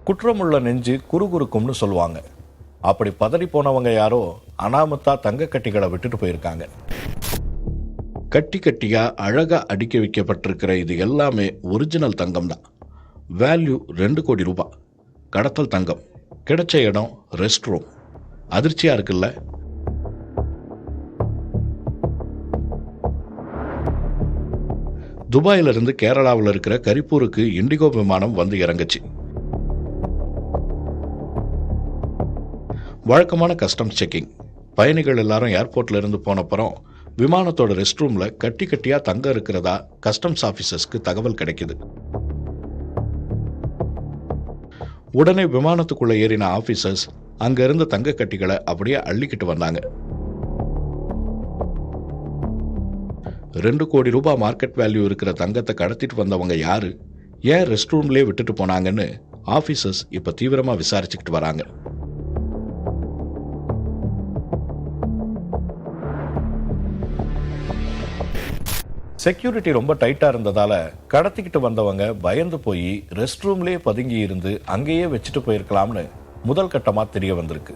குற்றமுள்ள நெஞ்சு குறுகுறுக்கும்னு சொல்லுவாங்க. அப்படி பதறி போனவங்க யாரோ அனாமத்தா தங்க கட்டிகளை விட்டுட்டு போயிருக்காங்க. கட்டி கட்டியா அழகா அடுக்கி வைக்கப்பட்டிருக்கிற இது எல்லாமே ஒரிஜினல் தங்கம் தான். வேல்யூ 2 கோடி ரூபாய். கடத்தல் தங்கம். கிடைச்ச இடம் ரெஸ்ட் ரூம். அதிர்ச்சியா இருக்குல்ல? துபாயில இருந்து கேரளாவில் இருக்கிற கரிப்பூருக்கு இண்டிகோ விமானம் வந்து இறங்குச்சு. வழக்கமான கஸ்டம்ஸ் செக்கிங். பயணிகள் எல்லாரும் ஏர்போர்ட்ல இருந்து போனப்புறம் விமானத்தோட ரெஸ்ட் ரூம்ல கட்டி கட்டியா தங்கம் இருக்கிறதா கஸ்டம்ஸ் ஆபீசர்ஸ்க்கு தகவல் கிடைக்குது. உடனே விமானத்துக்குள்ள ஏறின ஆபீசர்ஸ் அங்க இருந்த தங்க கட்டிகளை அப்படியே அள்ளிக்கிட்டு வந்தாங்க. 2 கோடி ரூபாய் மார்க்கெட் வேல்யூ இருக்கிற தங்கத்தை கடத்திட்டு வந்தவங்க யாரு, ஏன் ரெஸ்ட் ரூம்லயே விட்டுட்டு போனாங்கன்னு ஆபீசர்ஸ் இப்ப தீவிரமா விசாரிச்சுக்கிட்டு வராங்க. செக்யூரிட்டி ரொம்ப டைட்டா இருந்ததால கடத்திக்கிட்டு வந்தவங்க பயந்து போய் ரெஸ்ட் ரூம்லயே பதுங்கி இருந்து அங்கேயே வச்சுட்டு போயிருக்கலாம்னு முதல் கட்டமா தெரிய வந்திருக்கு.